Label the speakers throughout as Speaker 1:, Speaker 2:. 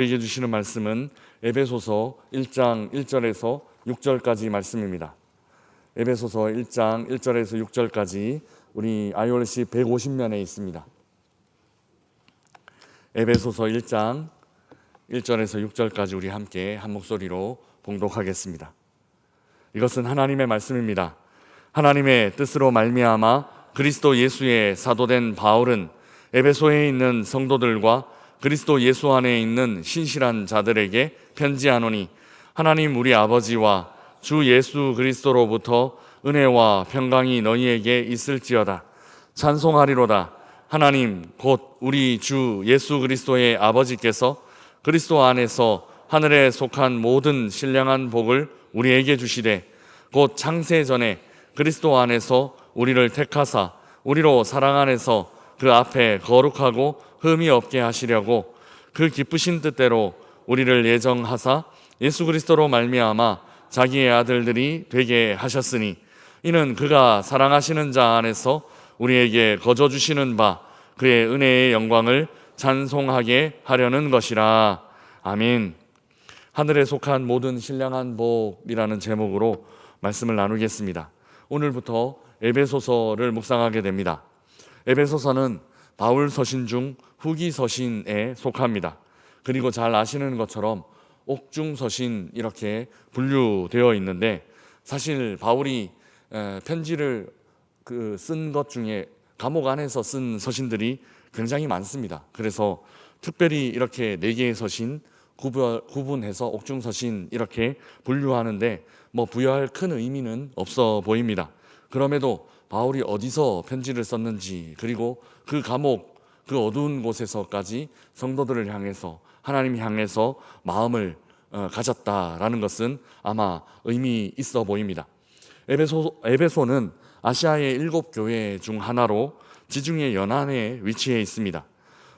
Speaker 1: 우리에게 주시는 말씀은 에베소서 1장 1절에서 6절까지 말씀입니다. 에베소서 1장 1절에서 6절까지 우리 IORC 150면에 있습니다. 에베소서 1장 1절에서 6절까지 우리 함께 한 목소리로 봉독하겠습니다. 이것은 하나님의 말씀입니다. 하나님의 뜻으로 말미암아 그리스도 예수의 사도된 바울은 에베소에 있는 성도들과 그리스도 예수 안에 있는 신실한 자들에게 편지하노니, 하나님 우리 아버지와 주 예수 그리스도로부터 은혜와 평강이 너희에게 있을지어다. 찬송하리로다. 하나님 곧 우리 주 예수 그리스도의 아버지께서 그리스도 안에서 하늘에 속한 모든 신령한 복을 우리에게 주시되, 곧 창세 전에 그리스도 안에서 우리를 택하사 우리로 사랑 안에서 그 앞에 거룩하고 흠이 없게 하시려고 그 기쁘신 뜻대로 우리를 예정하사 예수 그리스도로 말미암아 자기의 아들들이 되게 하셨으니, 이는 그가 사랑하시는 자 안에서 우리에게 거저 주시는 바 그의 은혜의 영광을 찬송하게 하려는 것이라. 아멘. 하늘에 속한 모든 신령한 복이라는 제목으로 말씀을 나누겠습니다. 오늘부터 에베소서를 묵상하게 됩니다. 에베소서는 바울 서신 중 후기 서신에 속합니다. 그리고 잘 아시는 것처럼 옥중 서신 이렇게 분류되어 있는데, 사실 바울이 편지를 쓴 것 중에 감옥 안에서 쓴 서신들이 굉장히 많습니다. 그래서 특별히 이렇게 4개의 서신 구분해서 옥중 서신 이렇게 분류하는데 부여할 큰 의미는 없어 보입니다. 그럼에도 바울이 어디서 편지를 썼는지, 그리고 그 감옥, 그 어두운 곳에서까지 성도들을 향해서, 하나님 향해서 마음을 가졌다라는 것은 아마 의미 있어 보입니다. 에베소는 아시아의 7교회 중 하나로 지중해 연안에 위치해 있습니다.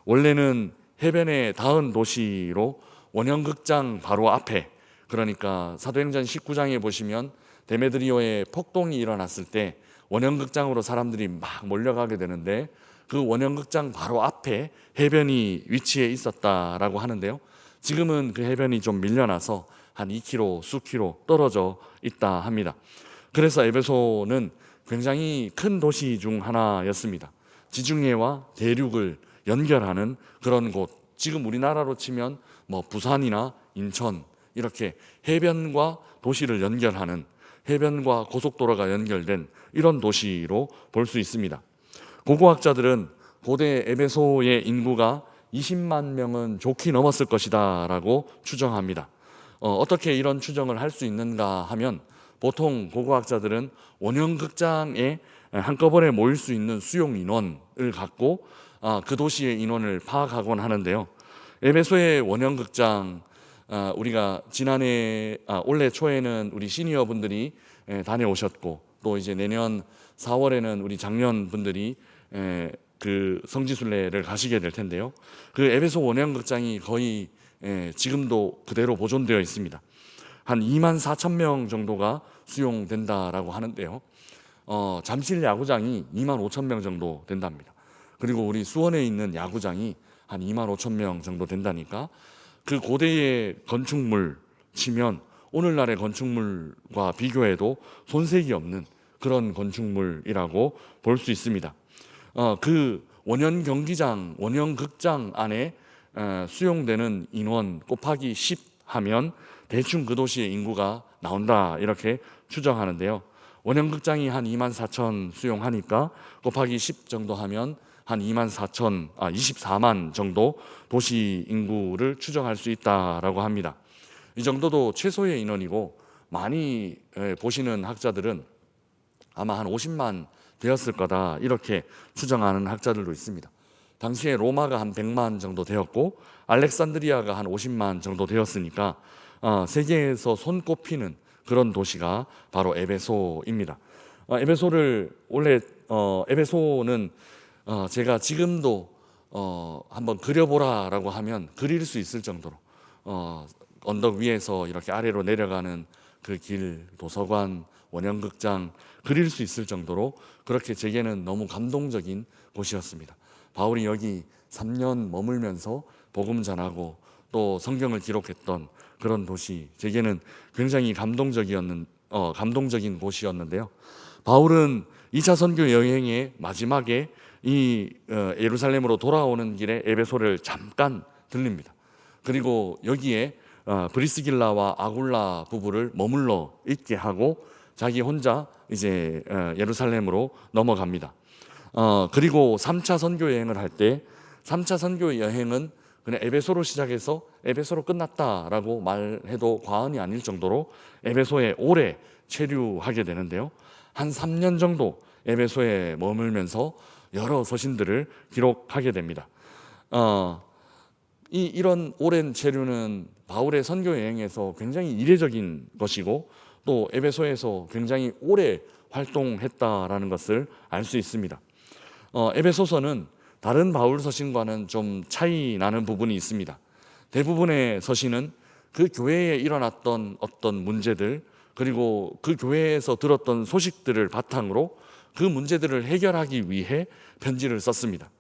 Speaker 1: 원래는 해변에 닿은 도시로 원형극장 바로 앞에, 그러니까 사도행전 19장에 보시면 데메드리오의 폭동이 일어났을 때 원형극장으로 사람들이 막 몰려가게 되는데, 그 원형극장 바로 앞에 해변이 위치해 있었다라고 하는데요, 지금은 그 해변이 좀 밀려나서 한 2km, 수킬로 떨어져 있다 합니다. 그래서 에베소는 굉장히 큰 도시 중 하나였습니다. 지중해와 대륙을 연결하는 그런 곳, 지금 우리나라로 치면 부산이나 인천 이렇게 해변과 도시를 연결하는, 해변과 고속도로가 연결된 이런 도시로 볼 수 있습니다. 고고학자들은 고대 에베소의 인구가 20만 명은 좋게 넘었을 것이다 라고 추정합니다. 어떻게 이런 추정을 할 수 있는가 하면, 보통 고고학자들은 원형극장에 한꺼번에 모일 수 있는 수용 인원을 갖고 그 도시의 인원을 파악하곤 하는데요, 에베소의 원형극장, 우리가 올해 초에는 우리 시니어 분들이 다녀오셨고, 또 이제 내년 4월에는 우리 장년 분들이 그 성지순례를 가시게 될 텐데요, 그 에베소 원형극장이 거의 지금도 그대로 보존되어 있습니다. 한 2만 4천 명 정도가 수용된다라고 하는데요, 잠실 야구장이 2만 5천 명 정도 된답니다. 그리고 우리 수원에 있는 야구장이 한 2만 5천 명 정도 된다니까, 그 고대의 건축물 치면 오늘날의 건축물과 비교해도 손색이 없는 그런 건축물이라고 볼 수 있습니다. 그 원형 경기장, 원형 극장 안에 수용되는 인원 곱하기 10 하면 대충 그 도시의 인구가 나온다 이렇게 추정하는데요, 원형 극장이 한 2만 4천 수용하니까 곱하기 10 정도 하면 한 24만 정도 도시 인구를 추정할 수 있다라고 합니다. 이 정도도 최소의 인원이고, 많이 보시는 학자들은 아마 한 50만 되었을 거다 이렇게 추정하는 학자들도 있습니다. 당시에 로마가 한 100만 정도 되었고, 알렉산드리아가 한 50만 정도 되었으니까 세계에서 손꼽히는 그런 도시가 바로 에베소입니다. 에베소는 제가 지금도 한번 그려보라라고 하면 그릴 수 있을 정도로, 언덕 위에서 이렇게 아래로 내려가는 그 길, 도서관, 원형극장 그릴 수 있을 정도로 그렇게 제게는 너무 감동적인 곳이었습니다. 바울이 여기 3년 머물면서 복음 전하고, 또 성경을 기록했던 그런 도시, 제게는 굉장히 감동적인 곳이었는데요. 바울은 2차 선교 여행의 마지막에 예루살렘으로 돌아오는 길에 에베소를 잠깐 들립니다. 그리고 여기에 브리스길라와 아굴라 부부를 머물러 있게 하고 자기 혼자 이제 예루살렘으로 넘어갑니다. 그리고 3차 선교 여행을 할 때 3차 선교 여행은 그냥 에베소로 시작해서 에베소로 끝났다라고 말해도 과언이 아닐 정도로 에베소에 오래 체류하게 되는데요. 한 3년 정도 에베소에 머물면서 여러 서신들을 기록하게 됩니다. 이런 오랜 체류는 바울의 선교 여행에서 굉장히 이례적인 것이고 또 에베소에서 굉장히 오래 활동했다라는 것을 알 수 있습니다. 에베소서는 다른 바울 서신과는 좀 차이 나는 부분이 있습니다. 대부분의 서신은 그 교회에 일어났던 어떤 문제들, 그리고 그 교회에서 들었던 소식들을 바탕으로 그 문제들을 해결하기 위해 편지를 썼습니다.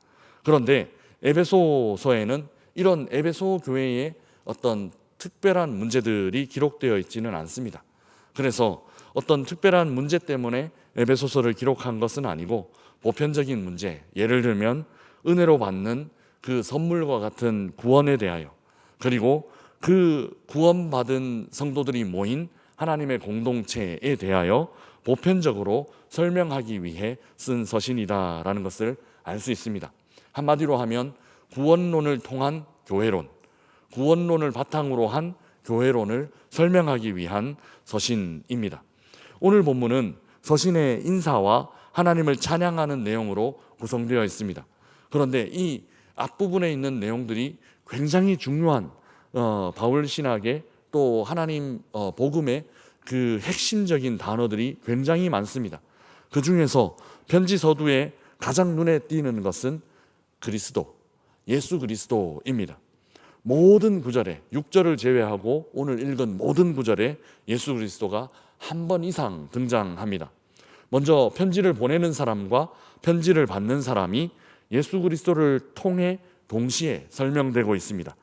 Speaker 1: 그런데 에베소서에는 이런 에베소 교회의 어떤 특별한 문제들이 기록되어 있지는 않습니다. 그래서 어떤 특별한 문제 때문에 에베소서를 기록한 것은 아니고 보편적인 문제, 예를 들면 은혜로 받는 그 선물과 같은 구원에 대하여, 그리고 그 구원받은 성도들이 모인 하나님의 공동체에 대하여 보편적으로 설명하기 위해 쓴 서신이다라는 것을 알 수 있습니다. 한마디로 하면 구원론을 통한 교회론, 구원론을 바탕으로 한 교회론을 설명하기 위한 서신입니다. 오늘 본문은 서신의 인사와 하나님을 찬양하는 내용으로 구성되어 있습니다. 그런데 이 앞부분에 있는 내용들이 굉장히 중요한 바울 신학의 또 하나님 복음의 그 핵심적인 단어들이 굉장히 많습니다. 그 중에서 편지 서두에 가장 눈에 띄는 것은 그리스도, 예수 그리스도입니다. 모든 구절에 6절을 제외하고 오늘 읽은 모든 구절에 예수 그리스도가 한 번 이상 등장합니다. 먼저 편지를 보내는 사람과 편지를 받는 사람이 예수 그리스도를 통해 동시에 설명되고 있습니다.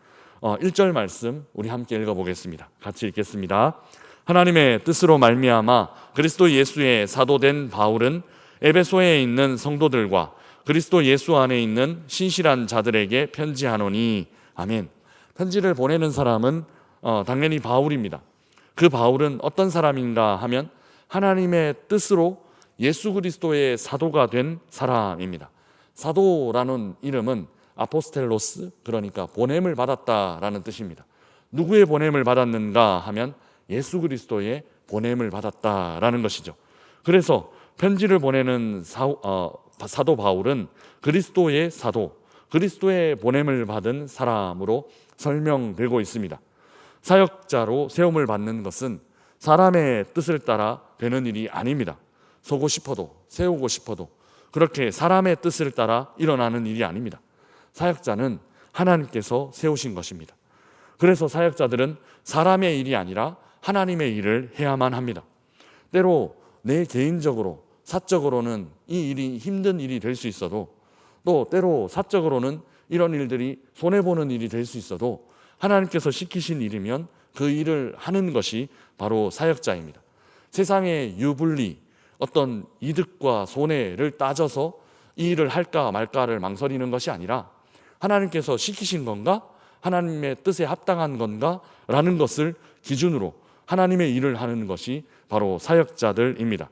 Speaker 1: 1절 말씀 우리 함께 읽어보겠습니다. 같이 읽겠습니다. 하나님의 뜻으로 말미암아 그리스도 예수의 사도된 바울은 에베소에 있는 성도들과 그리스도 예수 안에 있는 신실한 자들에게 편지하노니. 아멘. 편지를 보내는 사람은 당연히 바울입니다. 그 바울은 어떤 사람인가 하면 하나님의 뜻으로 예수 그리스도의 사도가 된 사람입니다. 사도라는 이름은 아포스텔로스, 그러니까 보냄을 받았다라는 뜻입니다. 누구의 보냄을 받았는가 하면 예수 그리스도의 보냄을 받았다라는 것이죠. 그래서 편지를 보내는 사도 바울은 그리스도의 사도, 그리스도의 보냄을 받은 사람으로 설명되고 있습니다. 사역자로 세움을 받는 것은 사람의 뜻을 따라 되는 일이 아닙니다. 서고 싶어도 세우고 싶어도 그렇게 사람의 뜻을 따라 일어나는 일이 아닙니다. 사역자는 하나님께서 세우신 것입니다. 그래서 사역자들은 사람의 일이 아니라 하나님의 일을 해야만 합니다. 때로 내 개인적으로 사적으로는 이 일이 힘든 일이 될 수 있어도, 또 때로 사적으로는 이런 일들이 손해보는 일이 될 수 있어도 하나님께서 시키신 일이면 그 일을 하는 것이 바로 사역자입니다. 세상의 유불리, 어떤 이득과 손해를 따져서 이 일을 할까 말까를 망설이는 것이 아니라 하나님께서 시키신 건가? 하나님의 뜻에 합당한 건가? 라는 것을 기준으로 하나님의 일을 하는 것이 바로 사역자들입니다.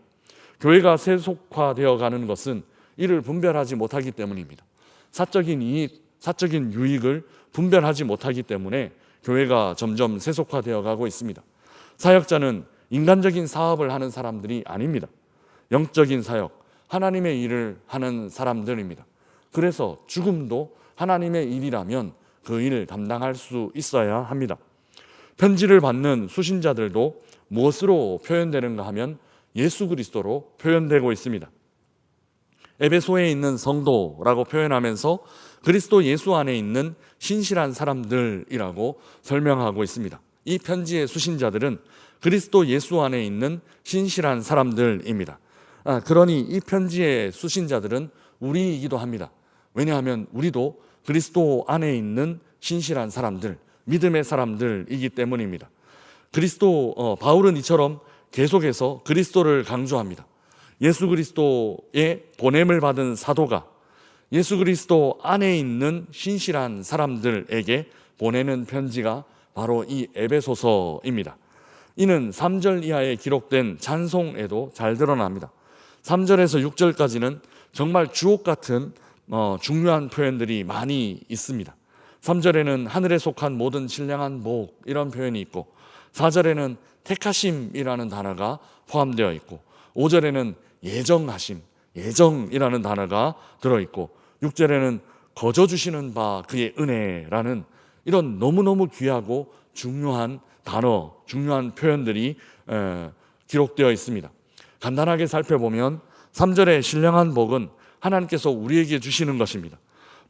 Speaker 1: 교회가 세속화되어 가는 것은 이를 분별하지 못하기 때문입니다. 사적인 이익, 사적인 유익을 분별하지 못하기 때문에 교회가 점점 세속화되어 가고 있습니다. 사역자는 인간적인 사업을 하는 사람들이 아닙니다. 영적인 사역, 하나님의 일을 하는 사람들입니다. 그래서 죽음도 하나님의 일이라면 그 일을 감당할 수 있어야 합니다. 편지를 받는 수신자들도 무엇으로 표현되는가 하면 예수 그리스도로 표현되고 있습니다. 에베소에 있는 성도라고 표현하면서 그리스도 예수 안에 있는 신실한 사람들이라고 설명하고 있습니다. 이 편지의 수신자들은 그리스도 예수 안에 있는 신실한 사람들입니다. 그러니 이 편지의 수신자들은 우리이기도 합니다. 왜냐하면 우리도 그리스도 안에 있는 신실한 사람들, 믿음의 사람들이기 때문입니다. 바울은 이처럼 계속해서 그리스도를 강조합니다. 예수 그리스도의 보냄을 받은 사도가 예수 그리스도 안에 있는 신실한 사람들에게 보내는 편지가 바로 이 에베소서입니다. 이는 3절 이하에 기록된 찬송에도 잘 드러납니다. 3절에서 6절까지는 정말 주옥 같은 중요한 표현들이 많이 있습니다. 3절에는 하늘에 속한 모든 신령한 복 이런 표현이 있고, 4절에는 택하심이라는 단어가 포함되어 있고, 5절에는 예정하심, 예정이라는 단어가 들어있고, 6절에는 거저주시는 바 그의 은혜라는 이런 너무너무 귀하고 중요한 단어, 중요한 표현들이 기록되어 있습니다. 간단하게 살펴보면 3절의 신령한 복은 하나님께서 우리에게 주시는 것입니다.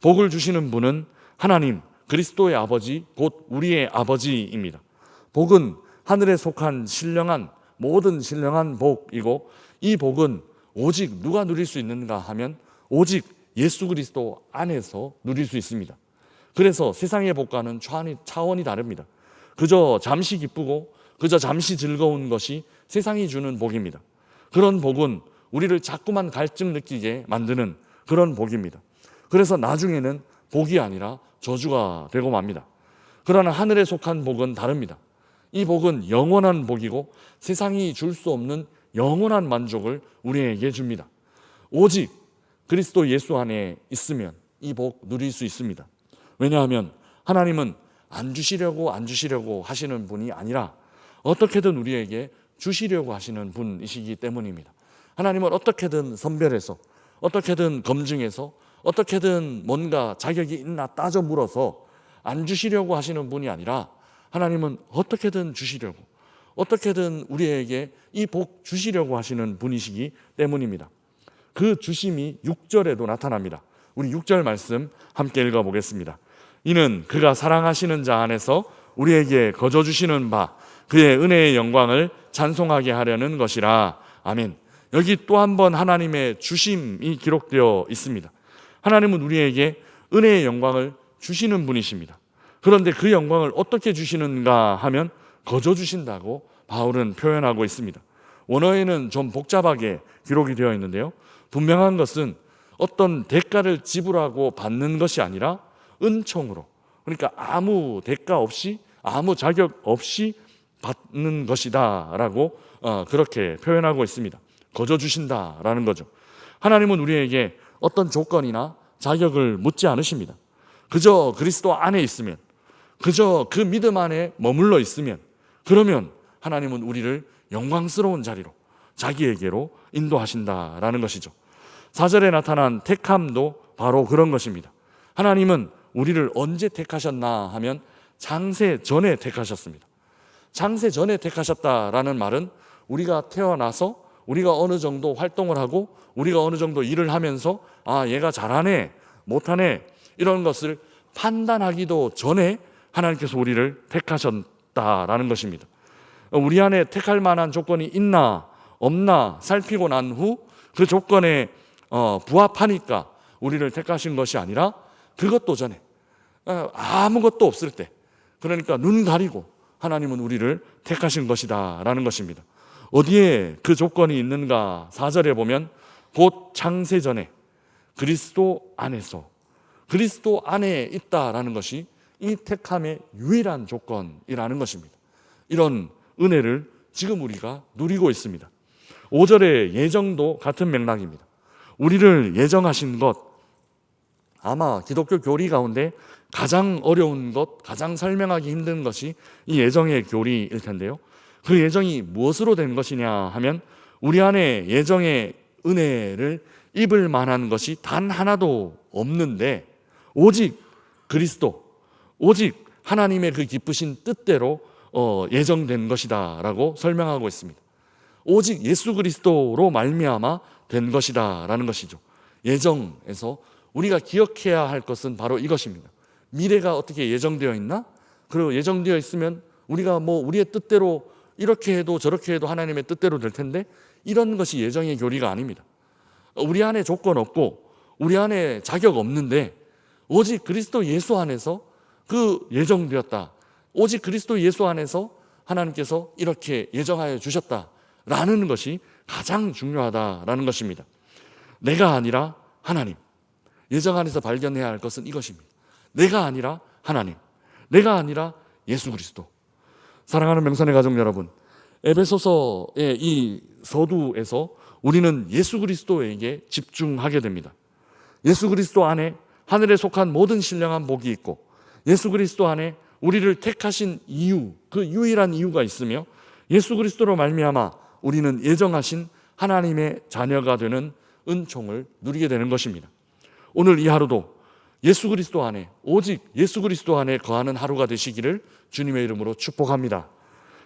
Speaker 1: 복을 주시는 분은 하나님, 그리스도의 아버지, 곧 우리의 아버지입니다. 복은 하늘에 속한 모든 신령한 복이고, 이 복은 오직 누가 누릴 수 있는가 하면 오직 예수 그리스도 안에서 누릴 수 있습니다. 그래서 세상의 복과는 차원이 다릅니다. 그저 잠시 기쁘고 그저 잠시 즐거운 것이 세상이 주는 복입니다. 그런 복은 우리를 자꾸만 갈증 느끼게 만드는 그런 복입니다. 그래서 나중에는 복이 아니라 저주가 되고 맙니다. 그러나 하늘에 속한 복은 다릅니다. 이 복은 영원한 복이고 세상이 줄 수 없는 영원한 만족을 우리에게 줍니다. 오직 그리스도 예수 안에 있으면 이 복 누릴 수 있습니다. 왜냐하면 하나님은 안 주시려고 하시는 분이 아니라 어떻게든 우리에게 주시려고 하시는 분이시기 때문입니다. 하나님은 어떻게든 선별해서, 어떻게든 검증해서, 어떻게든 뭔가 자격이 있나 따져 물어서 안 주시려고 하시는 분이 아니라 하나님은 어떻게든 주시려고, 어떻게든 우리에게 이 복 주시려고 하시는 분이시기 때문입니다. 그 주심이 6절에도 나타납니다. 우리 6절 말씀 함께 읽어보겠습니다. 이는 그가 사랑하시는 자 안에서 우리에게 거저주시는 바 그의 은혜의 영광을 찬송하게 하려는 것이라. 아멘. 여기 또 한 번 하나님의 주심이 기록되어 있습니다. 하나님은 우리에게 은혜의 영광을 주시는 분이십니다. 그런데 그 영광을 어떻게 주시는가 하면 거저주신다고 바울은 표현하고 있습니다. 원어에는 좀 복잡하게 기록이 되어 있는데요, 분명한 것은 어떤 대가를 지불하고 받는 것이 아니라 은총으로, 그러니까 아무 대가 없이 아무 자격 없이 받는 것이다 라고 그렇게 표현하고 있습니다. 거저주신다라는 거죠. 하나님은 우리에게 어떤 조건이나 자격을 묻지 않으십니다. 그저 그리스도 안에 있으면, 그저 그 믿음 안에 머물러 있으면, 그러면 하나님은 우리를 영광스러운 자리로, 자기에게로 인도하신다라는 것이죠. 4절에 나타난 택함도 바로 그런 것입니다. 하나님은 우리를 언제 택하셨나 하면 창세 전에 택하셨습니다. 창세 전에 택하셨다라는 말은 우리가 태어나서 우리가 어느 정도 활동을 하고 우리가 어느 정도 일을 하면서 얘가 잘하네 못하네 이런 것을 판단하기도 전에 하나님께서 우리를 택하셨다라는 것입니다. 우리 안에 택할 만한 조건이 있나 없나 살피고 난 후 그 조건에 부합하니까 우리를 택하신 것이 아니라 그것도 전에 아무것도 없을 때, 그러니까 눈 가리고 하나님은 우리를 택하신 것이다 라는 것입니다. 어디에 그 조건이 있는가? 4절에 보면 곧 창세 전에 그리스도 안에서, 그리스도 안에 있다라는 것이 이 택함의 유일한 조건이라는 것입니다. 이런 은혜를 지금 우리가 누리고 있습니다. 5절의 예정도 같은 맥락입니다. 우리를 예정하신 것, 아마 기독교 교리 가운데 가장 어려운 것, 가장 설명하기 힘든 것이 이 예정의 교리일 텐데요, 그 예정이 무엇으로 된 것이냐 하면 우리 안에 예정의 은혜를 입을 만한 것이 단 하나도 없는데 오직 그리스도, 오직 하나님의 그 기쁘신 뜻대로 예정된 것이다 라고 설명하고 있습니다. 오직 예수 그리스도로 말미암아 된 것이다 라는 것이죠. 예정에서 우리가 기억해야 할 것은 바로 이것입니다. 미래가 어떻게 예정되어 있나? 그리고 예정되어 있으면 우리가 우리의 뜻대로 이렇게 해도 저렇게 해도 하나님의 뜻대로 될 텐데, 이런 것이 예정의 교리가 아닙니다. 우리 안에 조건 없고 우리 안에 자격 없는데 오직 그리스도 예수 안에서 그 예정되었다, 오직 그리스도 예수 안에서 하나님께서 이렇게 예정하여 주셨다라는 것이 가장 중요하다라는 것입니다. 내가 아니라 하나님. 예정 안에서 발견해야 할 것은 이것입니다. 내가 아니라 하나님, 내가 아니라 예수 그리스도. 사랑하는 명선의 가족 여러분, 에베소서의 이 서두에서 우리는 예수 그리스도에게 집중하게 됩니다. 예수 그리스도 안에 하늘에 속한 모든 신령한 복이 있고, 예수 그리스도 안에 우리를 택하신 이유, 그 유일한 이유가 있으며, 예수 그리스도로 말미암아 우리는 예정하신 하나님의 자녀가 되는 은총을 누리게 되는 것입니다. 오늘 이 하루도 예수 그리스도 안에, 오직 예수 그리스도 안에 거하는 하루가 되시기를 주님의 이름으로 축복합니다.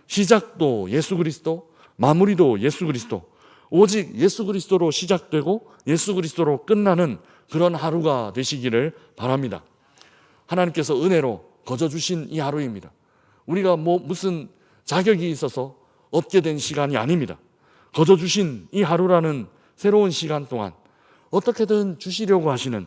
Speaker 1: 시작도 예수 그리스도, 마무리도 예수 그리스도, 오직 예수 그리스도로 시작되고 예수 그리스도로 끝나는 그런 하루가 되시기를 바랍니다. 하나님께서 은혜로 거저 주신 이 하루입니다. 우리가 무슨 자격이 있어서 얻게 된 시간이 아닙니다. 거저 주신 이 하루라는 새로운 시간 동안 어떻게든 주시려고 하시는,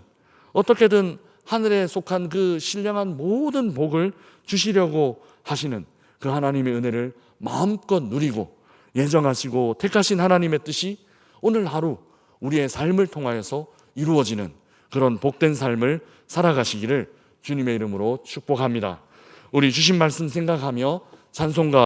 Speaker 1: 어떻게든 하늘에 속한 그 신령한 모든 복을 주시려고 하시는 그 하나님의 은혜를 마음껏 누리고 예정하시고 택하신 하나님의 뜻이 오늘 하루 우리의 삶을 통하여서 이루어지는 그런 복된 삶을 살아가시기를 주님의 이름으로 축복합니다. 우리 주신 말씀 생각하며 찬송가